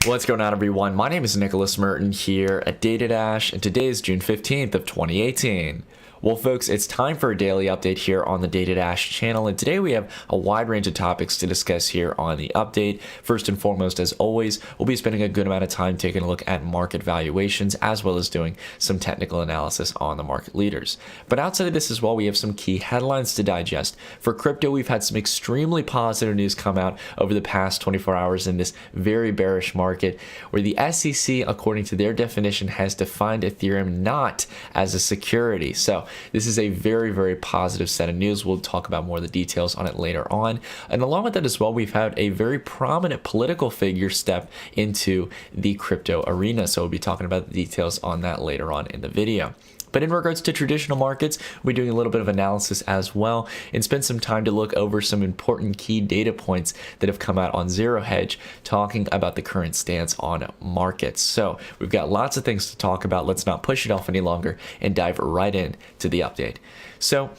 What's going on, everyone? My name is Nicholas Merton here at DataDash, and today is June 15th of 2018. Well, folks, it's time for a daily update here on the DataDash channel, and today we have a wide range of topics to discuss here on the update. First and foremost, as always, we'll be spending a good amount of time taking a look at market valuations, as well as doing some technical analysis on the market leaders. But outside of this as well, we have some key headlines to digest. For crypto, we've had some extremely positive news come out over the past 24 hours in this very bearish market, where the SEC, according to their definition, has defined Ethereum not as a security. So this is a very, very positive set of news. We'll talk about more of the details on it later on. And along with that as well, we've had a very prominent political figure step into the crypto arena. So we'll be talking about the details on that later on in the video. But in regards to traditional markets, we're doing a little bit of analysis as well and spend some time to look over some important key data points that have come out on Zero Hedge, talking about the current stance on markets. So we've got lots of things to talk about. Let's not push it off any longer and dive right into the update. So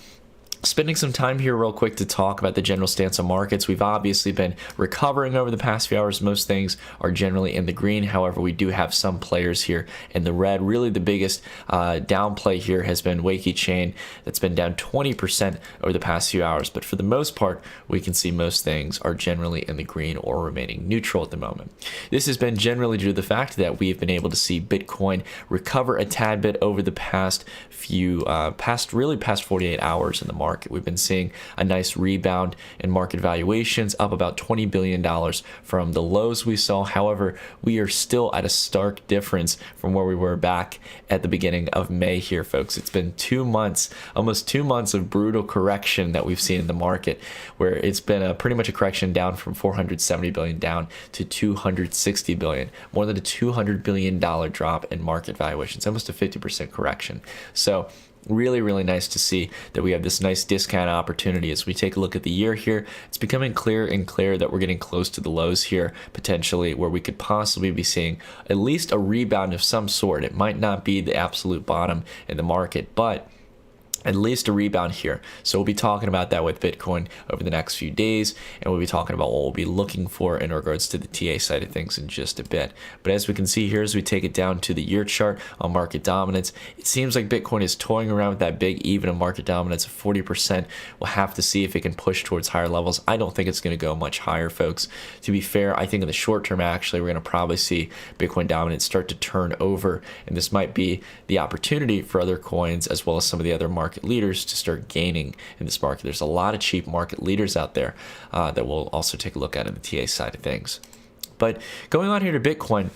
spending some time here real quick to talk about the general stance on markets. We've obviously been recovering over the past few hours. Most things are generally in the green. However, we do have some players here in the red. Really, the biggest downplay here has been Wakey Chain. That's been down 20% over the past few hours. But for the most part, we can see most things are generally in the green or remaining neutral at the moment. This has been generally due to the fact that we've been able to see Bitcoin recover a tad bit over the past 48 hours in the market. We've been seeing a nice rebound in market valuations, up about $20 billion from the lows we saw. However, we are still at a stark difference from where we were back at the beginning of May here, folks. It's been 2 months, almost 2 months of brutal correction that we've seen in the market, where it's been pretty much a correction down from $470 billion down to $260 billion, more than a $200 billion drop in market valuations, almost a 50% correction. So really, really nice to see that we have this nice discount opportunity. As we take a look at the year here, it's becoming clearer and clearer that we're getting close to the lows here, potentially, where we could possibly be seeing at least a rebound of some sort. It might not be the absolute bottom in the market, but at least a rebound here. So we'll be talking about that with Bitcoin over the next few days, and we'll be talking about what we'll be looking for in regards to the TA side of things in just a bit. But as we can see here, as we take it down to the year chart on market dominance, it seems like Bitcoin is toying around with that big even of market dominance of 40%. We'll have to see if it can push towards higher levels. I don't think it's going to go much higher, folks. To be fair, I think in the short term, actually, we're going to probably see Bitcoin dominance start to turn over, and this might be the opportunity for other coins as well as some of the other market leaders to start gaining in this market. There's a lot of cheap market leaders out there that we'll also take a look at in the TA side of things. But going on here to Bitcoin,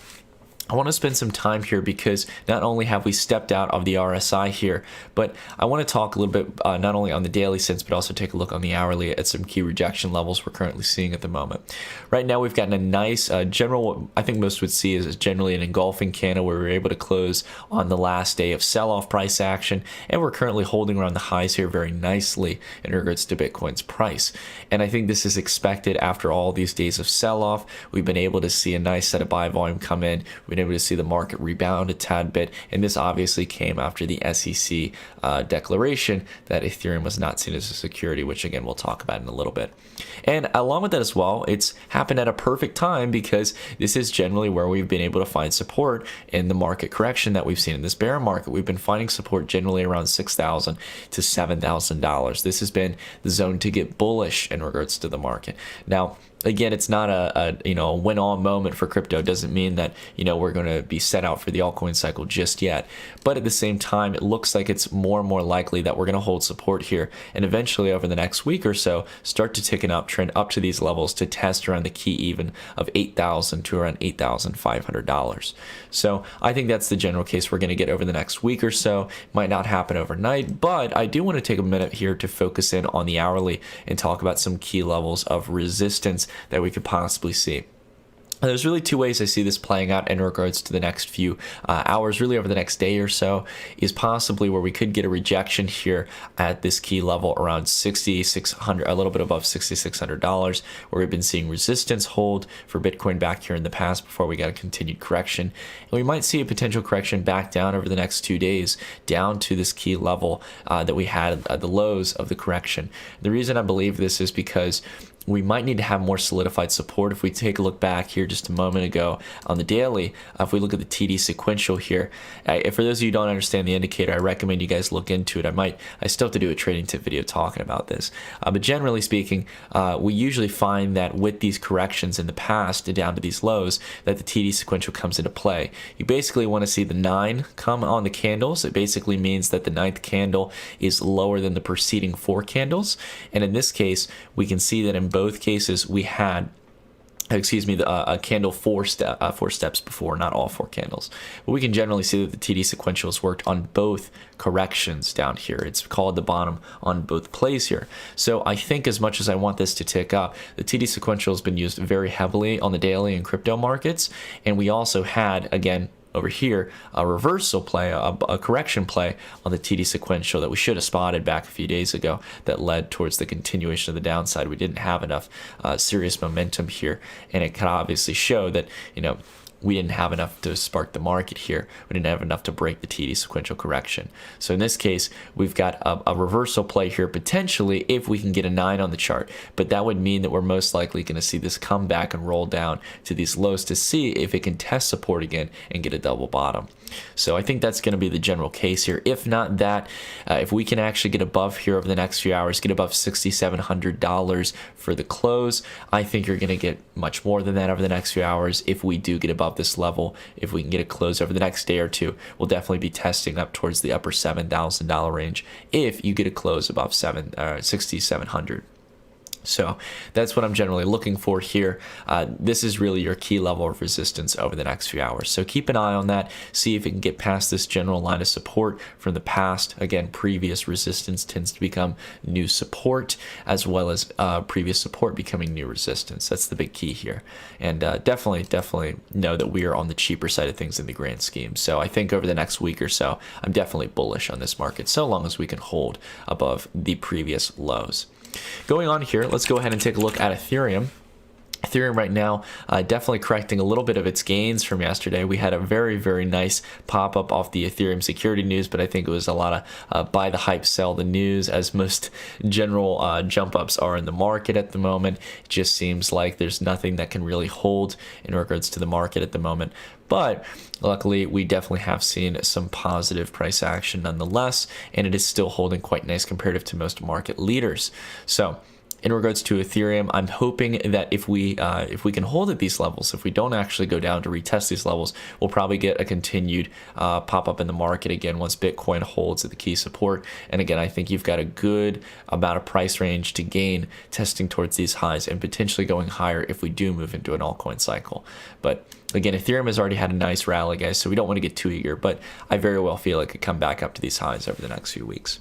I want to spend some time here because not only have we stepped out of the RSI here, but I want to talk a little bit not only on the daily sense, but also take a look on the hourly at some key rejection levels we're currently seeing at the moment. Right now, we've gotten a nice general, what I think most would see is generally an engulfing candle where we're able to close on the last day of sell-off price action, and we're currently holding around the highs here very nicely in regards to Bitcoin's price. And I think this is expected after all these days of sell-off. We've been able to see a nice set of buy volume come in. We've been able to see the market rebound a tad bit, and this obviously came after the SEC declaration that Ethereum was not seen as a security, which again we'll talk about in a little bit. And along with that as well, it's happened at a perfect time because this is generally where we've been able to find support in the market correction that we've seen in this bear market. We've been finding support generally around $6,000 to $7,000. This has been the zone to get bullish in regards to the market. Now, again, it's not a win-all moment for crypto. It doesn't mean that we're going to be set out for the altcoin cycle just yet. But at the same time, it looks like it's more and more likely that we're going to hold support here and eventually over the next week or so start to take an uptrend up to these levels to test around the key even of $8,000 to around $8,500. So I think that's the general case we're going to get over the next week or so. Might not happen overnight, but I do want to take a minute here to focus in on the hourly and talk about some key levels of resistance that we could possibly see. There's really two ways I see this playing out in regards to the next few hours, really over the next day or so, is possibly where we could get a rejection here at this key level around $6,600, a little bit above $6,600, where we've been seeing resistance hold for Bitcoin back here in the past before we got a continued correction. And we might see a potential correction back down over the next 2 days, down to this key level that we had at the lows of the correction. The reason I believe this is because we might need to have more solidified support. If we take a look back here just a moment ago on the daily, if we look at the TD sequential here, for those of you who don't understand the indicator, I recommend you guys look into it. I still have to do a trading tip video talking about this. But generally speaking, we usually find that with these corrections in the past down to these lows, that the TD sequential comes into play. You basically want to see the 9 come on the candles. It basically means that the 9th candle is lower than the preceding 4 candles. And in this case, we can see that in both cases we had a candle four steps before, not all 4 candles. But we can generally see that the TD sequentials worked on both corrections down here. It's called the bottom on both plays here. So I think as much as I want this to tick up, the TD sequential has been used very heavily on the daily and crypto markets. And we also had, again, over here, a reversal play, a correction play on the TD sequential that we should have spotted back a few days ago that led towards the continuation of the downside. We didn't have enough serious momentum here, and it could obviously show that, we didn't have enough to spark the market here. We didn't have enough to break the TD sequential correction. So in this case, we've got a reversal play here potentially if we can get a 9 on the chart. But that would mean that we're most likely going to see this come back and roll down to these lows to see if it can test support again and get a double bottom. So I think that's going to be the general case here. If not that, if we can actually get above here over the next few hours, get above $6,700 for the close, I think you're going to get much more than that over the next few hours. If we do get above this level, if we can get a close over the next day or two, we'll definitely be testing up towards the upper $7,000 range if you get a close above 6,700. So that's what I'm generally looking for here. This is really your key level of resistance over the next few hours. So keep an eye on that. See if it can get past this general line of support from the past. Again, previous resistance tends to become new support, as well as previous support becoming new resistance. That's the big key here. And definitely know that we are on the cheaper side of things in the grand scheme. So I think over the next week or so, I'm definitely bullish on this market, so long as we can hold above the previous lows. Going on here, let's go ahead and take a look at Ethereum. Ethereum right now definitely correcting a little bit of its gains from yesterday. We had a very, very nice pop-up off the Ethereum security news, but I think it was a lot of buy the hype, sell the news, as most general jump-ups are in the market at the moment. It just seems like there's nothing that can really hold in regards to the market at the moment. But luckily, we definitely have seen some positive price action nonetheless, and it is still holding quite nice comparative to most market leaders. So in regards to Ethereum, I'm hoping that if we can hold at these levels, if we don't actually go down to retest these levels, we'll probably get a continued pop up in the market again once Bitcoin holds at the key support. And again, I think you've got a good amount of price range to gain testing towards these highs and potentially going higher if we do move into an altcoin cycle. But again, Ethereum has already had a nice rally, guys, so we don't want to get too eager, but I very well feel it could come back up to these highs over the next few weeks.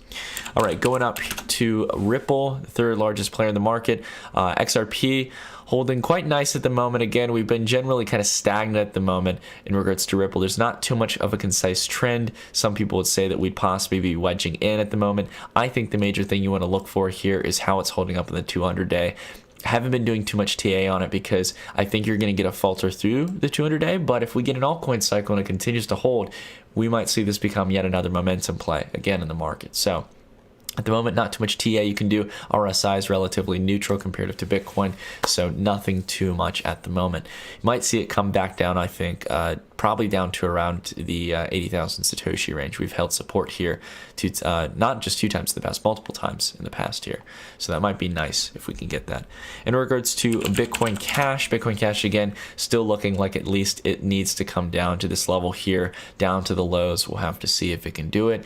All right, going up to Ripple, the third largest player in the market. XRP holding quite nice at the moment. Again, we've been generally kind of stagnant at the moment in regards to Ripple. There's not too much of a concise trend. Some people would say that we'd possibly be wedging in at the moment. I think the major thing you want to look for here is how it's holding up in the 200-day. I haven't been doing too much TA on it because I think you're going to get a falter through the 200-day, but if we get an altcoin cycle and it continues to hold, we might see this become yet another momentum play again in the market. So at the moment, not too much TA you can do. RSI is relatively neutral comparative to Bitcoin, so nothing too much at the moment. You might see it come back down, I think, probably down to around the 80,000 Satoshi range. We've held support here to not just 2 times in the past, multiple times in the past here. So that might be nice if we can get that. In regards to Bitcoin Cash again, still looking like at least it needs to come down to this level here, down to the lows. We'll have to see if it can do it.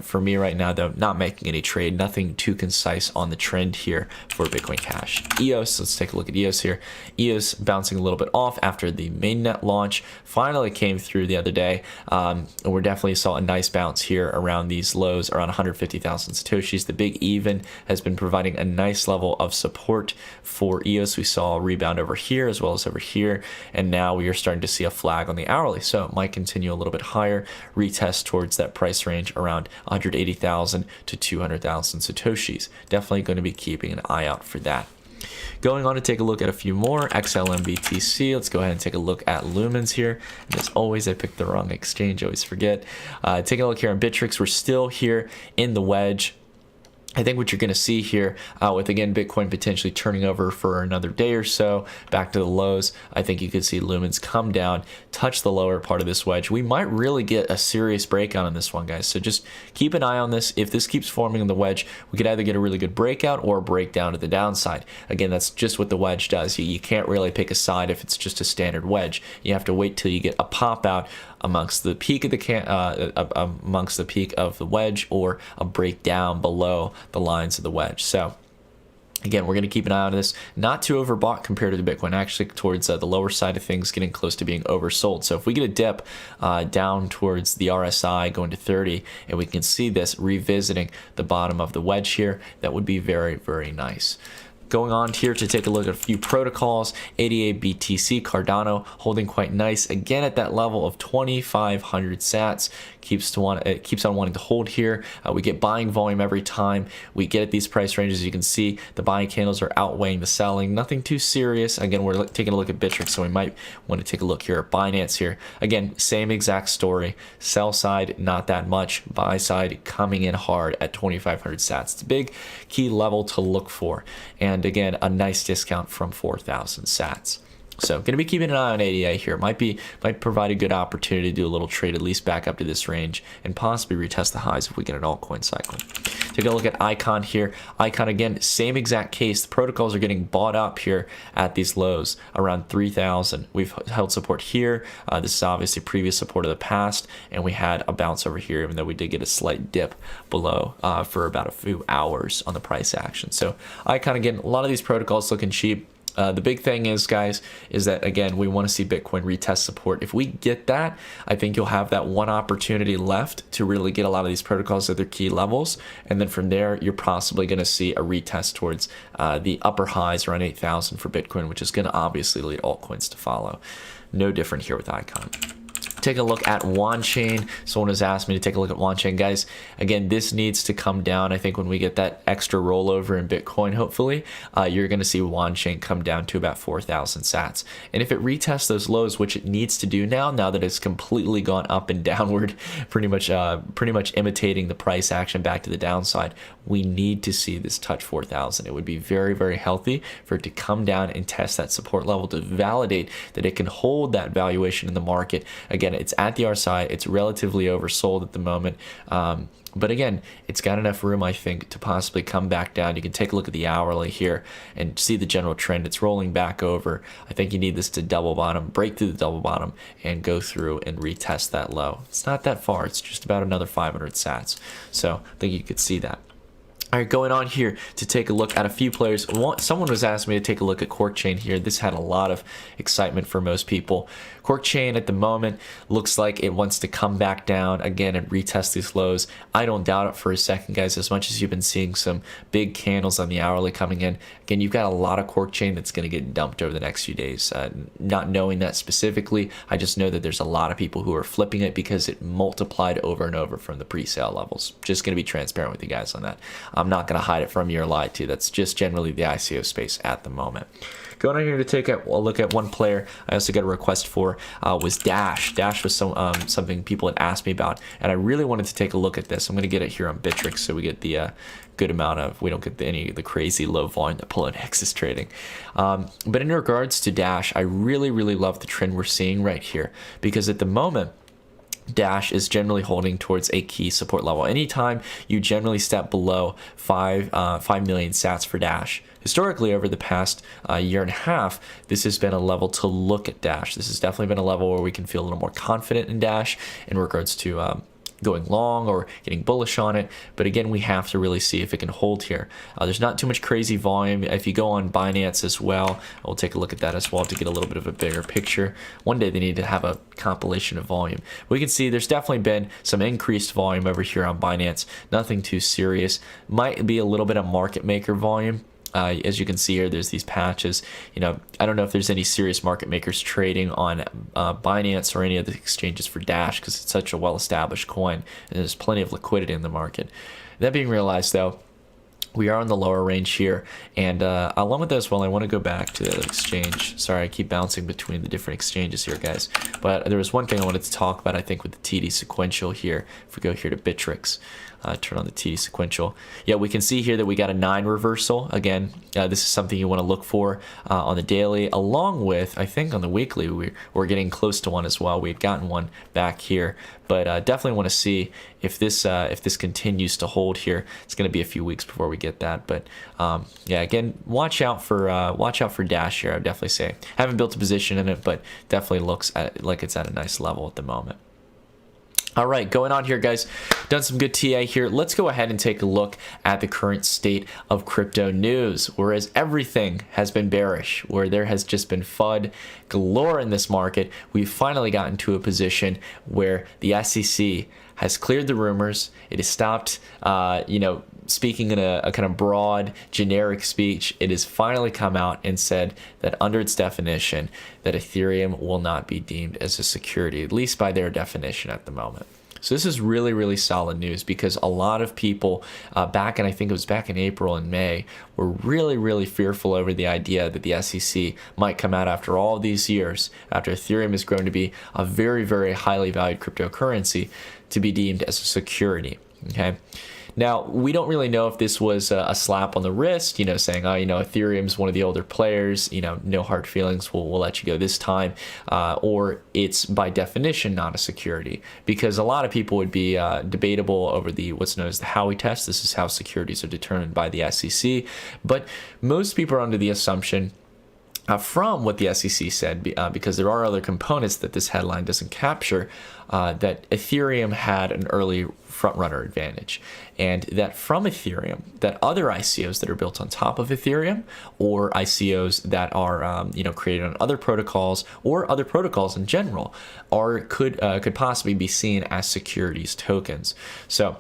For me right now, though, not making any trade, nothing too concise on the trend here for Bitcoin Cash. EOS, let's take a look at EOS here. EOS bouncing a little bit off after the mainnet launch. Finally came through the other day, and we definitely saw a nice bounce here around these lows, around 150,000 Satoshis. The big even has been providing a nice level of support for EOS. We saw a rebound over here as well as over here, and now we are starting to see a flag on the hourly, so it might continue a little bit higher, retest towards that price range around 180,000 to 200,000 Satoshis. Definitely going to be keeping an eye out for that. Going on to take a look at a few more. XLMBTC. Let's go ahead and take a look at Lumens here. And as always, I picked the wrong exchange. I always forget. Taking a look here on Bittrex. We're still here in the wedge. I think what you're going to see here with, again, Bitcoin potentially turning over for another day or so back to the lows, I think you could see lumens come down, touch the lower part of this wedge. We might really get a serious breakout on this one, guys. So just keep an eye on this. If this keeps forming in the wedge, we could either get a really good breakout or a breakdown to the downside. Again, that's just what the wedge does. You can't really pick a side if it's just a standard wedge. You have to wait till you get a pop out amongst the peak of the wedge, or a breakdown below the lines of the wedge. So again, we're going to keep an eye on this. Not too overbought compared to the Bitcoin, actually towards the lower side of things, getting close to being oversold. So if we get a dip down towards the RSI going to 30, and we can see this revisiting the bottom of the wedge here, that would be very, very nice. Going on here to take a look at a few protocols. ADA, BTC, Cardano holding quite nice again at that level of 2,500 sats. Keeps on wanting to hold here. We get buying volume every time we get at these price ranges. You can see the buying candles are outweighing the selling. Nothing too serious. Again, we're taking a look at Bittrex, so we might want to take a look here at Binance here. Again, same exact story. Sell side, not that much. Buy side coming in hard at 2,500 sats. It's a big key level to look for. And again, a nice discount from 4,000 sats. So going to be keeping an eye on ADA here. Might provide a good opportunity to do a little trade, at least back up to this range, and possibly retest the highs if we get an altcoin cycle. Take a look at Icon here. Icon, again, same exact case. The protocols are getting bought up here at these lows around 3,000. We've held support here. This is obviously previous support of the past, and we had a bounce over here, even though we did get a slight dip below for about a few hours on the price action. So Icon, again, a lot of these protocols looking cheap. The big thing is, guys, is that, again, we want to see Bitcoin retest support. If we get that, I think you'll have that one opportunity left to really get a lot of these protocols at their key levels. And then from there, you're possibly going to see a retest towards the upper highs around 8,000 for Bitcoin, which is going to obviously lead altcoins to follow. No different here with Icon. Take a look at Wanchain. Someone has asked me to take a look at Wanchain. Guys, again, this needs to come down. I think when we get that extra rollover in Bitcoin, hopefully, you're going to see Wanchain come down to about 4,000 sats. And if it retests those lows, which it needs to do now that it's completely gone up and downward, pretty much imitating the price action back to the downside, we need to see this touch 4,000. It would be very, very healthy for it to come down and test that support level to validate that it can hold that valuation in the market. Again, it's at the RSI. It's relatively oversold at the moment. But again, it's got enough room, I think, to possibly come back down. You can take a look at the hourly here and see the general trend. It's rolling back over. I think you need this to double bottom, break through the double bottom, and go through and retest that low. It's not that far. It's just about another 500 sats. So I think you could see that. All right, going on here to take a look at a few players. Someone was asking me to take a look at Corkchain here. This had a lot of excitement for most people. Corkchain at the moment looks like it wants to come back down again and retest these lows. I don't doubt it for a second, guys, as much as you've been seeing some big candles on the hourly coming in. Again, you've got a lot of Corkchain that's going to get dumped over the next few days. Not knowing that specifically, I just know that there's a lot of people who are flipping it because it multiplied over and over from the pre-sale levels. Just going to be transparent with you guys on that. I'm not going to hide it from you or lie to you. That's just generally the ICO space at the moment. Going on here to take a look at one player I also got a request for was Dash. Dash was something people had asked me about, and I really wanted to take a look at this. I'm going to get it here on Bittrex so we get the good amount of, we don't get any of the crazy low volume that Poloniex is trading. But in regards to Dash, I really, really love the trend we're seeing right here, because at the moment, Dash is generally holding towards a key support level. Anytime you generally step below 5 million sats for Dash, historically over the past year and a half, this has been a level to look at Dash. This has definitely been a level where we can feel a little more confident in Dash in regards to going long or getting bullish on it. But again, we have to really see if it can hold here. There's not too much crazy volume. If you go on Binance as well, we'll take a look at that as well to get a little bit of a bigger picture. One day they need to have a compilation of volume. We can see there's definitely been some increased volume over here on Binance. Nothing too serious. Might be a little bit of market maker volume. As you can see here, there's these patches. I don't know if there's any serious market makers trading on Binance or any of the exchanges for Dash, because it's such a well-established coin and there's plenty of liquidity in the market. That being realized, though, we are on the lower range here, and along with that as well, I want to go back to the exchange. Sorry, I keep bouncing between the different exchanges here, guys, but there was one thing I wanted to talk about, I think, with the TD sequential here. If we go here to Bittrex, turn on the TD sequential, yeah, we can see here that we got a 9 reversal. Again, this is something you want to look for on the daily, along with, I think, on the weekly, we're getting close to one as well. We had gotten one back here, but definitely want to see if this continues to hold here. It's going to be a few weeks before we get that, but yeah, again, watch out for Dash here. I would definitely say, haven't built a position in it, but definitely looks like it's at a nice level at the moment. All right, going on here, guys. Done some good TA here. Let's go ahead and take a look at the current state of crypto news. Whereas everything has been bearish, where there has just been FUD galore in this market, we've finally gotten to a position where the SEC has cleared the rumors. It has stopped, speaking in a kind of broad, generic speech. It has finally come out and said that under its definition, that Ethereum will not be deemed as a security, at least by their definition at the moment. So this is really, really solid news, because a lot of people I think it was back in April and May, were really, really fearful over the idea that the SEC might come out after all these years, after Ethereum has grown to be a very, very highly valued cryptocurrency, to be deemed as a security. Okay. Now, we don't really know if this was a slap on the wrist, saying, oh, Ethereum's one of the older players, no hard feelings, we'll let you go this time, or it's by definition not a security, because a lot of people would be debatable over what's known as the Howey test. This is how securities are determined by the SEC, but most people are under the assumption, from what the SEC said, because there are other components that this headline doesn't capture, that Ethereum had an early front-runner advantage, and that from Ethereum, that other ICOs that are built on top of Ethereum, or ICOs that are created on other protocols, or other protocols in general, could possibly be seen as securities tokens. So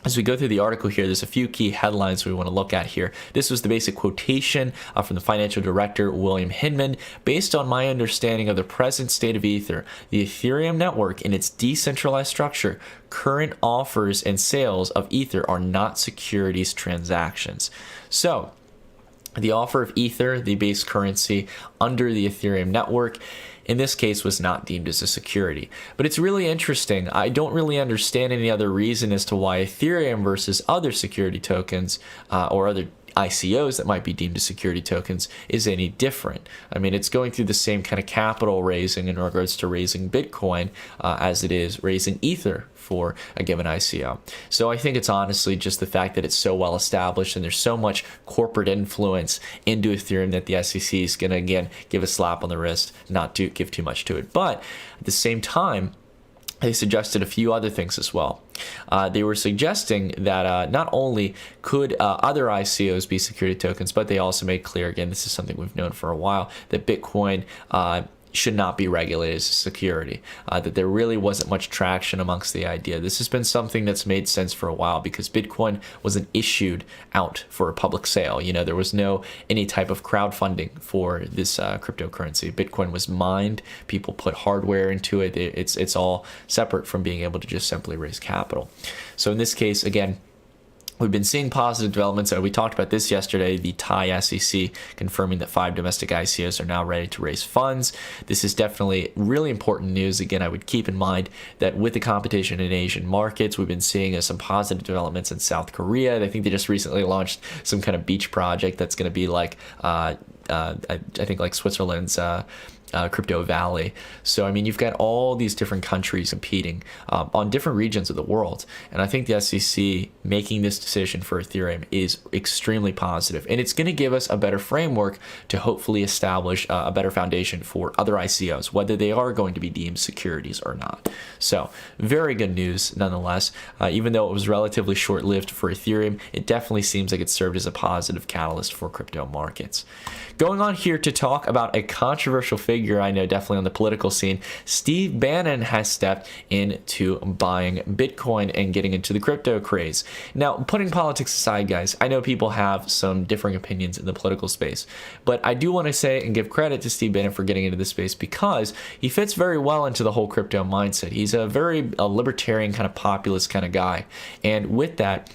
as we go through the article here, there's a few key headlines we want to look at here. This was the basic quotation from the financial director, William Hinman. Based on my understanding of the present state of Ether, the Ethereum network in its decentralized structure, current offers and sales of Ether are not securities transactions. So the offer of Ether, the base currency under the Ethereum network, in this case was not deemed as a security. But it's really interesting. I don't really understand any other reason as to why Ethereum versus other security tokens or other ICOs that might be deemed as security tokens is any different. I mean, it's going through the same kind of capital raising in regards to raising Bitcoin as it is raising Ether for a given ICO. So I think it's honestly just the fact that it's so well established and there's so much corporate influence into Ethereum that the SEC is going to, again, give a slap on the wrist, not to give too much to it. But at the same time, they suggested a few other things as well. They were suggesting that not only could other ICOs be security tokens, but they also made clear, again, this is something we've known for a while, that Bitcoin should not be regulated as a security, that there really wasn't much traction amongst the idea. This has been something that's made sense for a while because Bitcoin wasn't issued out for a public sale. There was any type of crowdfunding for this cryptocurrency. Bitcoin was mined, people put hardware into it. It's all separate from being able to just simply raise capital. So in this case, again, we've been seeing positive developments. We talked about this yesterday, the Thai SEC confirming that 5 domestic ICOs are now ready to raise funds. This is definitely really important news. Again, I would keep in mind that with the competition in Asian markets, we've been seeing some positive developments in South Korea. I think they just recently launched some kind of beach project that's going to be like, I think like Switzerland's Crypto Valley. So, I mean, you've got all these different countries competing on different regions of the world. And I think the SEC making this decision for Ethereum is extremely positive. And it's going to give us a better framework to hopefully establish a better foundation for other ICOs, whether they are going to be deemed securities or not. So, very good news nonetheless. Even though it was relatively short-lived for Ethereum, it definitely seems like it served as a positive catalyst for crypto markets. Going on here to talk about a controversial figure, I know definitely on the political scene, Steve Bannon has stepped into buying Bitcoin and getting into the crypto craze. Now, putting politics aside, guys, I know people have some differing opinions in the political space, but I do want to say and give credit to Steve Bannon for getting into this space because he fits very well into the whole crypto mindset. He's a very libertarian kind of populist kind of guy, and with that,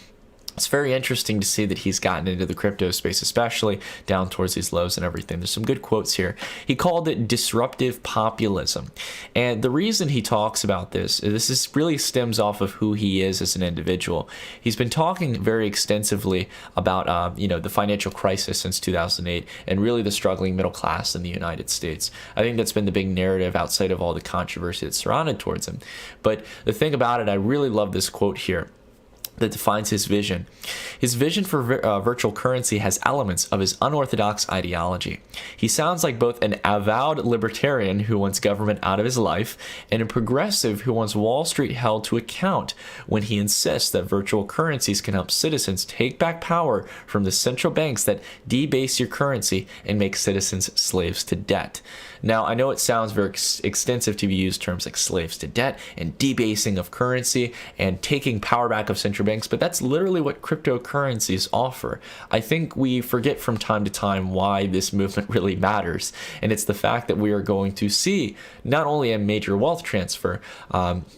It's very interesting to see that he's gotten into the crypto space, especially down towards these lows and everything. There's some good quotes here. He called it disruptive populism. And the reason he talks about this is really stems off of who he is as an individual. He's been talking very extensively about, the financial crisis since 2008 and really the struggling middle class in the United States. I think that's been the big narrative outside of all the controversy that's surrounded towards him. But the thing about it, I really love this quote here that defines his vision. His vision for virtual currency has elements of his unorthodox ideology. He sounds like both an avowed libertarian who wants government out of his life and a progressive who wants Wall Street held to account when he insists that virtual currencies can help citizens take back power from the central banks that debase your currency and make citizens slaves to debt. Now, I know it sounds very extensive to use terms like slaves to debt and debasing of currency and taking power back of central banks, but that's literally what cryptocurrencies offer. I think we forget from time to time why this movement really matters, and it's the fact that we are going to see not only a major wealth transfer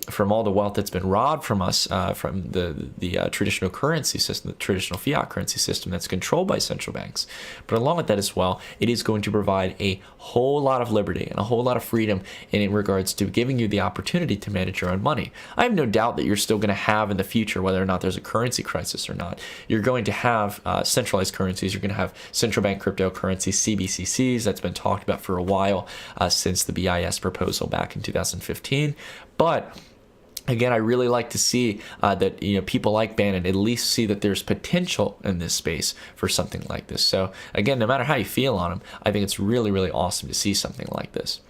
from all the wealth that's been robbed from us from the traditional currency system, the traditional fiat currency system that's controlled by central banks, but along with that as well, it is going to provide a whole lot of liberty and a whole lot of freedom in regards to giving you the opportunity to manage your own money. I have no doubt that you're still going to have in the future, whether or not there's a currency crisis or not, you're going to have centralized currencies. You're going to have central bank cryptocurrencies, CBCCs. That's been talked about for a while since the BIS proposal back in 2015. But again, I really like to see that people like Bannon at least see that there's potential in this space for something like this. So again, no matter how you feel on him, I think it's really, really awesome to see something like this.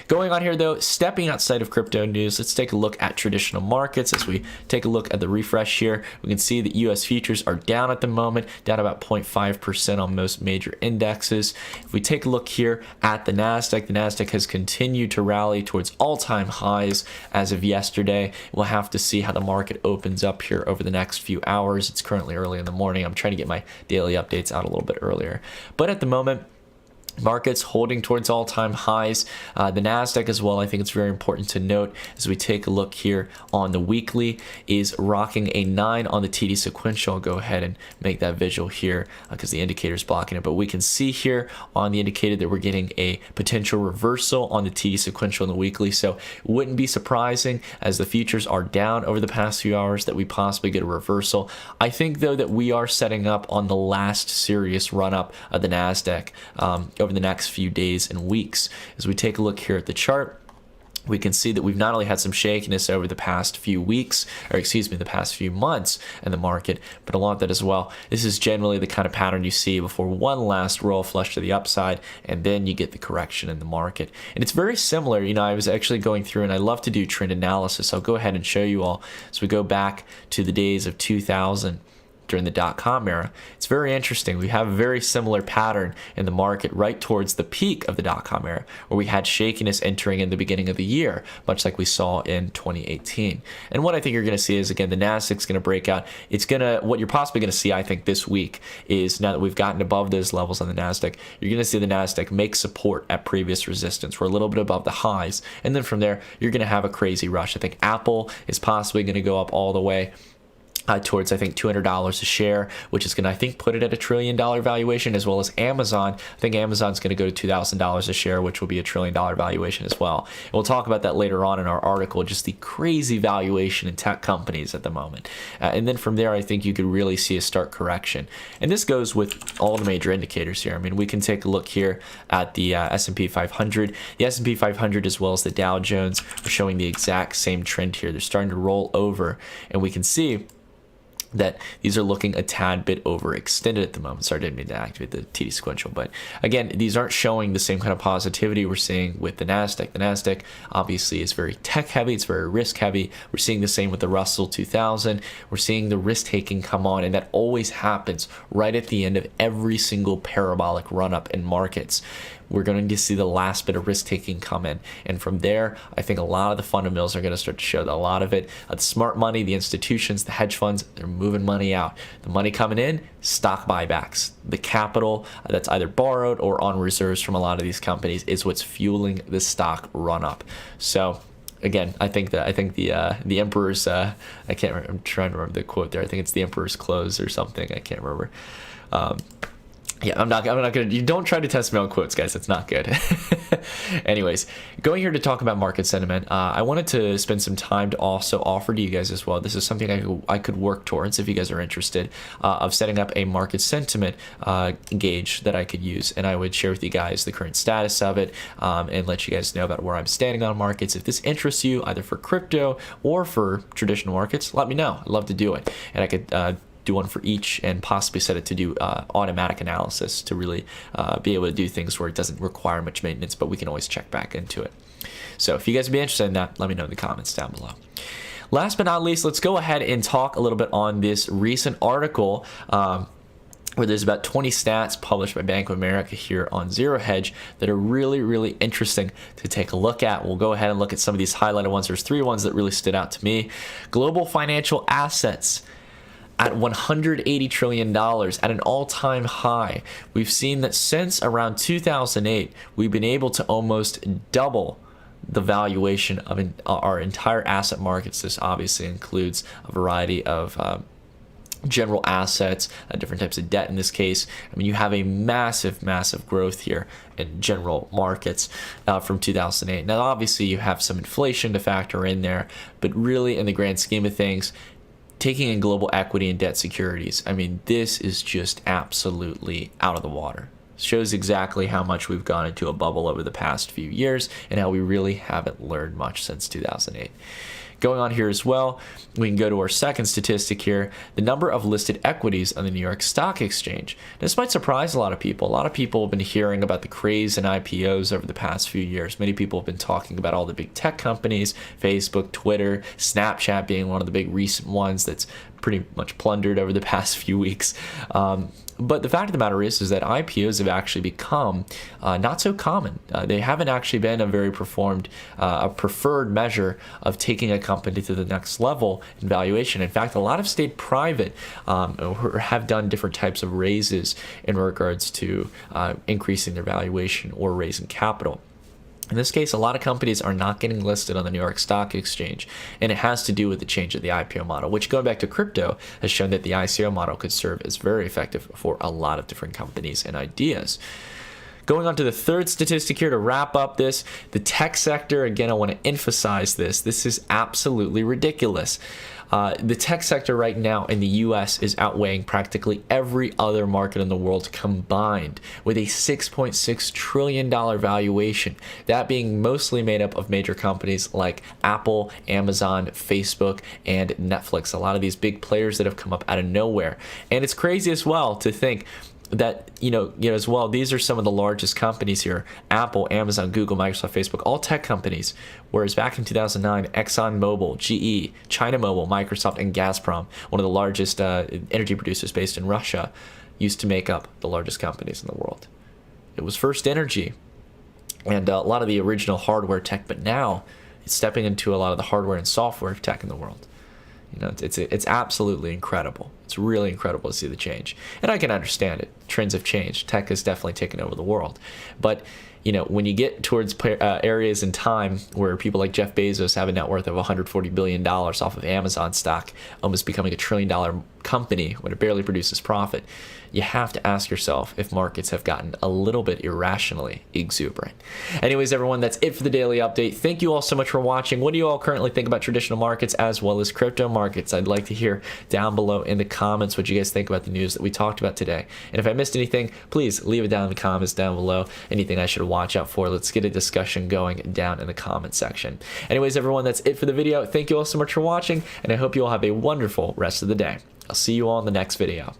Going on here though, stepping outside of crypto news, let's take a look at traditional markets. As we take a look at the refresh here, we can see that US futures are down at the moment, down about 0.5% on most major indexes. If we take a look here at the NASDAQ has continued to rally towards all-time highs as of yesterday. We'll have to see how the market opens up here over the next few hours. It's currently early in the morning. I'm trying to get my daily updates out a little bit earlier. But at the moment, markets holding towards all-time highs. The NASDAQ as well, I think it's very important to note as we take a look here on the weekly, is rocking a 9 on the TD sequential. I'll go ahead and make that visual here because the indicator is blocking it. But we can see here on the indicator that we're getting a potential reversal on the TD sequential in the weekly. So it wouldn't be surprising as the futures are down over the past few hours that we possibly get a reversal. I think though that we are setting up on the last serious run-up of the NASDAQ over the next few days and weeks. As we take a look here at the chart, we can see that we've not only had some shakiness over the past few weeks, or excuse me, the past few months in the market, but along with that as well, this is generally the kind of pattern you see before one last royal flush to the upside, and then you get the correction in the market. And it's very similar. I was actually going through, and I love to do trend analysis. I'll go ahead and show you all. So we go back to the days of 2000. During the dot-com era. It's very interesting. We have a very similar pattern in the market right towards the peak of the dot-com era, where we had shakiness entering in the beginning of the year, much like we saw in 2018. And what I think you're going to see is, again, the Nasdaq's going to break out. What you're possibly going to see, I think, this week is, now that we've gotten above those levels on the Nasdaq, you're going to see the Nasdaq make support at previous resistance. We're a little bit above the highs. And then from there, you're going to have a crazy rush. I think Apple is possibly going to go up all the way towards, I think, $200 a share, which is going to, I think, put it at $1 trillion valuation, as well as Amazon. I think Amazon's going to go to $2,000 a share, which will be $1 trillion valuation as well. And we'll talk about that later on in our article, just the crazy valuation in tech companies at the moment. And then from there, I think you could really see a stark correction. And this goes with all the major indicators here. I mean, we can take a look here at the S&P 500. The S&P 500 as well as the Dow Jones are showing the exact same trend here. They're starting to roll over, and we can see that these are looking a tad bit overextended at the moment. Sorry, I didn't mean to activate the TD sequential, but again, these aren't showing the same kind of positivity we're seeing with the NASDAQ. The NASDAQ obviously is very tech heavy, it's very risk heavy. We're seeing the same with the Russell 2000. We're seeing the risk taking come on, and that always happens right at the end of every single parabolic run up in markets. We're going to see the last bit of risk taking come in. And from there, I think a lot of the fundamentals are going to start to show that a lot of it, the smart money, the institutions, the hedge funds, they're moving money out. The money coming in, stock buybacks. The capital that's either borrowed or on reserves from a lot of these companies is what's fueling the stock run up. So again, I think the emperor's I can't remember, I'm trying to remember the quote there. I think it's the emperor's clothes or something. I can't remember. Yeah, I'm not gonna. You don't try to test me on quotes, guys. That's not good. Anyways, going here to talk about market sentiment, I wanted to spend some time to also offer to you guys as well. This is something I could work towards if you guys are interested, of setting up a market sentiment gauge that I could use, and I would share with you guys the current status of it, and let you guys know about where I'm standing on markets. If this interests you, either for crypto or for traditional markets, let me know. I'd love to do it, and I could do one for each and possibly set it to do automatic analysis to really be able to do things where it doesn't require much maintenance, but we can always check back into it. So if you guys would be interested in that, let me know in the comments down below. Last but not least, let's go ahead and talk a little bit on this recent article where there's about 20 stats published by Bank of America here on Zero Hedge that are really, really interesting to take a look at. We'll go ahead and look at some of these highlighted ones. There's 3 ones that really stood out to me. Global financial assets at $180 trillion at an all-time high. We've seen that since around 2008, we've been able to almost double the valuation of our entire asset markets. This obviously includes a variety of general assets, different types of debt in this case. I mean, you have a massive, massive growth here in general markets from 2008. Now, obviously, you have some inflation to factor in there, but really, in the grand scheme of things, taking in global equity and debt securities, I mean, this is just absolutely out of the water. Shows exactly how much we've gone into a bubble over the past few years and how we really haven't learned much since 2008. Going on here as well, we can go to our second statistic here, the number of listed equities on the New York Stock Exchange. This might surprise a lot of people. A lot of people have been hearing about the craze in IPOs over the past few years. Many people have been talking about all the big tech companies, Facebook, Twitter, Snapchat being one of the big recent ones that's pretty much plundered over the past few weeks. But the fact of the matter is that IPOs have actually become not so common. They haven't actually been a very a preferred measure of taking a company to the next level in valuation. In fact, a lot have stayed private or have done different types of raises in regards to increasing their valuation or raising capital. In this case, a lot of companies are not getting listed on the New York Stock Exchange, and it has to do with the change of the IPO model, which, going back to crypto, has shown that the ICO model could serve as very effective for a lot of different companies and ideas. Going on to the third statistic here to wrap up this, the tech sector, again, I want to emphasize this. This is absolutely ridiculous. The tech sector right now in the US is outweighing practically every other market in the world combined, with a $6.6 trillion valuation. That being mostly made up of major companies like Apple, Amazon, Facebook, and Netflix. A lot of these big players that have come up out of nowhere. And it's crazy as well to think that, as well, these are some of the largest companies here: Apple, Amazon, Google, Microsoft, Facebook, all tech companies. Whereas back in 2009, ExxonMobil, GE, China Mobile, Microsoft, and Gazprom, one of the largest energy producers based in Russia, used to make up the largest companies in the world. It was First Energy and a lot of the original hardware tech, but now it's stepping into a lot of the hardware and software tech in the world. It's absolutely incredible. It's really incredible to see the change. And I can understand it. Trends have changed. Tech has definitely taken over the world. But, when you get towards areas in time where people like Jeff Bezos have a net worth of $140 billion off of Amazon stock, almost becoming $1 trillion company when it barely produces profit, you have to ask yourself if markets have gotten a little bit irrationally exuberant. Anyways, everyone, that's it for the daily update. Thank you all so much for watching. What do you all currently think about traditional markets as well as crypto markets? I'd like to hear down below in the comments what you guys think about the news that we talked about today. And if I missed anything, please leave it down in the comments down below. Anything I should watch out for. Let's get a discussion going down in the comment section. Anyways, everyone, that's it for the video. Thank you all so much for watching, and I hope you all have a wonderful rest of the day. I'll see you all in the next video.